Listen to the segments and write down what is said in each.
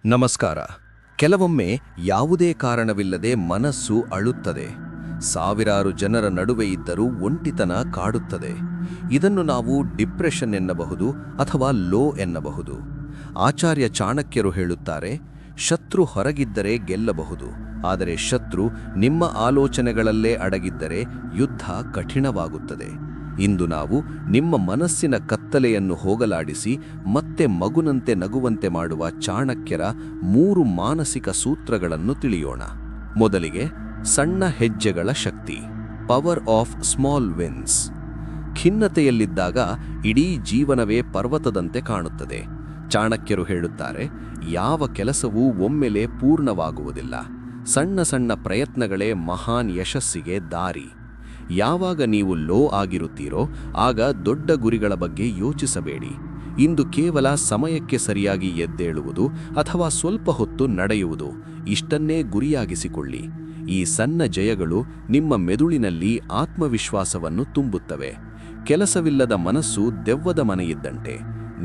ನಮಸ್ಕಾರ. ಕೆಲವೊಮ್ಮೆ ಯಾವುದೇ ಕಾರಣವಿಲ್ಲದೆ ಮನಸ್ಸು ಅಳುತ್ತದೆ. ಸಾವಿರಾರು ಜನರ ನಡುವೆ ಇದ್ದರೂ ಒಂಟಿತನ ಕಾಡುತ್ತದೆ. ಇದನ್ನು ನಾವು ಡಿಪ್ರೆಷನ್ ಎನ್ನಬಹುದು ಅಥವಾ ಲೋ ಎನ್ನಬಹುದು. ಆಚಾರ್ಯ ಚಾಣಕ್ಯರು ಹೇಳುತ್ತಾರೆ, ಶತ್ರು ಹೊರಗಿದ್ದರೆ ಗೆಲ್ಲಬಹುದು, ಆದರೆ ಶತ್ರು ನಿಮ್ಮ ಆಲೋಚನೆಗಳಲ್ಲೇ ಅಡಗಿದ್ದರೆ ಯುದ್ಧ ಕಠಿಣವಾಗುತ್ತದೆ. ಇಂದು ನಾವು ನಿಮ್ಮ ಮನಸ್ಸಿನ ಕತ್ತಲೆಯನ್ನು ಹೋಗಲಾಡಿಸಿ ಮತ್ತೆ ಮಗುನಂತೆ ನಗುವಂತೆ ಮಾಡುವ ಚಾಣಕ್ಯರ 3 ಮಾನಸಿಕ ಸೂತ್ರಗಳನ್ನು ತಿಳಿಯೋಣ. ಮೊದಲಿಗೆ, ಸಣ್ಣ ಹೆಜ್ಜೆಗಳ ಶಕ್ತಿ, ಪವರ್ ಆಫ್ ಸ್ಮಾಲ್ ವಿನ್ಸ್. ಖಿನ್ನತೆಯಲ್ಲಿದ್ದಾಗ ಇಡೀ ಜೀವನವೇ ಪರ್ವತದಂತೆ ಕಾಣುತ್ತದೆ. ಚಾಣಕ್ಯರು ಹೇಳುತ್ತಾರೆ, ಯಾವ ಕೆಲಸವೂ ಒಮ್ಮೆಲೆ ಪೂರ್ಣವಾಗುವುದಿಲ್ಲ. ಸಣ್ಣ ಸಣ್ಣ ಪ್ರಯತ್ನಗಳೇ ಮಹಾನ್ ಯಶಸ್ಸಿಗೆ ದಾರಿ. ಯಾವಾಗ ನೀವು ಲೋ ಆಗಿರುತ್ತೀರೋ ಆಗ ದೊಡ್ಡ ಗುರಿಗಳ ಬಗ್ಗೆ ಯೋಚಿಸಬೇಡಿ. ಇಂದು ಕೇವಲ ಸಮಯಕ್ಕೆ ಸರಿಯಾಗಿ ಎದ್ದೇಳುವುದು ಅಥವಾ ಸ್ವಲ್ಪ ಹೊತ್ತು ನಡೆಯುವುದು, ಇಷ್ಟನ್ನೇ ಗುರಿಯಾಗಿಸಿಕೊಳ್ಳಿ. ಈ ಸಣ್ಣ ಜಯಗಳು ನಿಮ್ಮ ಮೆದುಳಿನಲ್ಲಿ ಆತ್ಮವಿಶ್ವಾಸವನ್ನು ತುಂಬುತ್ತವೆ. ಕೆಲಸವಿಲ್ಲದ ಮನಸ್ಸು ದೆವ್ವದ ಮನೆಯಿದ್ದಂತೆ.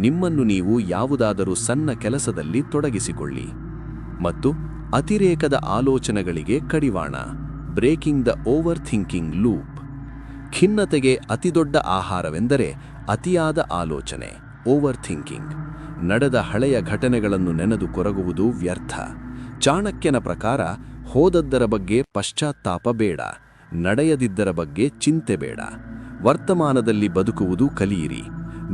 ನಿಮ್ಮನ್ನು ನೀವು ಯಾವುದಾದರೂ ಸಣ್ಣ ಕೆಲಸದಲ್ಲಿ ತೊಡಗಿಸಿಕೊಳ್ಳಿ. ಮತ್ತು ಅತಿರೇಕದ ಆಲೋಚನೆಗಳಿಗೆ ಕಡಿವಾಣ, breaking the over thinking loop. ಖಿನ್ನತೆಗೆ ಅತಿದೊಡ್ಡ ಆಹಾರವೆಂದರೆ ಅತಿಯಾದ ಆಲೋಚನೆ, ಓವರ್ ಥಿಂಕಿಂಗ್. ನಡೆದ ಹಳೆಯ ಘಟನೆಗಳನ್ನು ನೆನೆದು ಕೊರಗುವುದು ವ್ಯರ್ಥ. ಚಾಣಕ್ಯನ ಪ್ರಕಾರ, ಹೋದದ್ದರ ಬಗ್ಗೆ ಪಶ್ಚಾತ್ತಾಪ ಬೇಡ, ನಡೆಯದಿದ್ದರ ಬಗ್ಗೆ ಚಿಂತೆ ಬೇಡ. ವರ್ತಮಾನದಲ್ಲಿ ಬದುಕುವುದು ಕಲಿಯಿರಿ.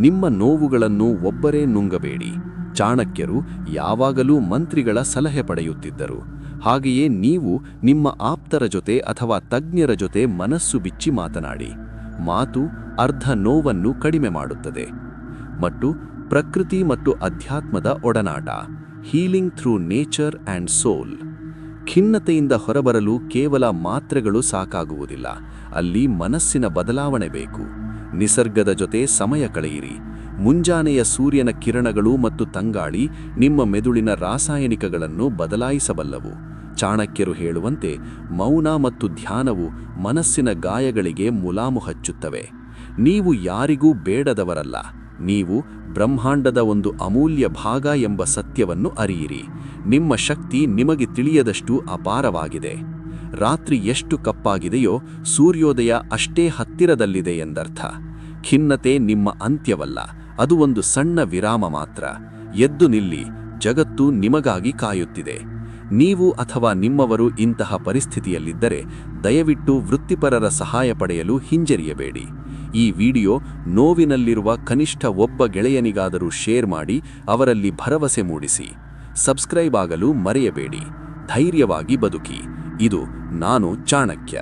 ನಿಮ್ಮ ನೋವುಗಳನ್ನು ಒಬ್ಬರೇ ನುಂಗಬೇಡಿ. ಚಾಣಕ್ಯರು ಯಾವಾಗಲೂ ಮಂತ್ರಿಗಳ ಸಲಹೆ ಪಡೆಯುತ್ತಿದ್ದರು. ಹಾಗೆಯೇ ನೀವು ನಿಮ್ಮ ಆಪ್ತರ ಜೊತೆ ಅಥವಾ ತಜ್ಞರ ಜೊತೆ ಮನಸ್ಸು ಬಿಚ್ಚಿ ಮಾತನಾಡಿ. ಮಾತು ಅರ್ಧ ನೋವನ್ನು ಕಡಿಮೆ ಮಾಡುತ್ತದೆ. ಮತ್ತು ಪ್ರಕೃತಿ ಮತ್ತು ಅಧ್ಯಾತ್ಮದ ಒಡನಾಟ, healing through nature and soul. ಖಿನ್ನತೆಯಿಂದ ಹೊರಬರಲು ಕೇವಲ ಮಾತ್ರೆಗಳು ಸಾಕಾಗುವುದಿಲ್ಲ, ಅಲ್ಲಿ ಮನಸ್ಸಿನ ಬದಲಾವಣೆ ಬೇಕು. ನಿಸರ್ಗದ ಜೊತೆ ಸಮಯ ಕಳೆಯಿರಿ. ಮುಂಜಾನೆಯ ಸೂರ್ಯನ ಕಿರಣಗಳು ಮತ್ತು ತಂಗಾಳಿ ನಿಮ್ಮ ಮೆದುಳಿನ ರಾಸಾಯನಿಕಗಳನ್ನು ಬದಲಾಯಿಸಬಲ್ಲವು. ಚಾಣಕ್ಯರು ಹೇಳುವಂತೆ, ಮೌನ ಮತ್ತು ಧ್ಯಾನವು ಮನಸ್ಸಿನ ಗಾಯಗಳಿಗೆ ಮುಲಾಮು ಹಚ್ಚುತ್ತವೆ. ನೀವು ಯಾರಿಗೂ ಬೇಡದವರಲ್ಲ, ನೀವು ಬ್ರಹ್ಮಾಂಡದ ಒಂದು ಅಮೂಲ್ಯ ಭಾಗ ಎಂಬ ಸತ್ಯವನ್ನು ಅರಿಯಿರಿ. ನಿಮ್ಮ ಶಕ್ತಿ ನಿಮಗೆ ತಿಳಿಯದಷ್ಟು ಅಪಾರವಾಗಿದೆ. ರಾತ್ರಿ ಎಷ್ಟು ಕಪ್ಪಾಗಿದೆಯೋ ಸೂರ್ಯೋದಯ ಅಷ್ಟೇ ಹತ್ತಿರದಲ್ಲಿದೆ ಎಂದರ್ಥ. ಖಿನ್ನತೆ ನಿಮ್ಮ ಅಂತ್ಯವಲ್ಲ, ಅದು ಒಂದು ಸಣ್ಣ ವಿರಾಮ ಮಾತ್ರ. ಎದ್ದು ನಿಲ್ಲಿ, ಜಗತ್ತು ನಿಮಗಾಗಿ ಕಾಯುತ್ತಿದೆ. ನೀವು ಅಥವಾ ನಿಮ್ಮವರು ಇಂತಹ ಪರಿಸ್ಥಿತಿಯಲ್ಲಿದ್ದರೆ ದಯವಿಟ್ಟು ವೃತ್ತಿಪರರ ಸಹಾಯ ಪಡೆಯಲು ಹಿಂಜರಿಯಬೇಡಿ. ಈ ವಿಡಿಯೋ ನೋವಿನಲ್ಲಿರುವ ಕನಿಷ್ಠ ಒಬ್ಬ ಗೆಳೆಯನಿಗಾದರೂ ಶೇರ್ ಮಾಡಿ ಅವರಲ್ಲಿ ಭರವಸೆ ಮೂಡಿಸಿ. ಸಬ್ಸ್ಕ್ರೈಬ್ ಆಗಲು ಮರೆಯಬೇಡಿ. ಧೈರ್ಯವಾಗಿ ಬದುಕಿ. ಇದು ನಾನು ಚಾಣಕ್ಯ.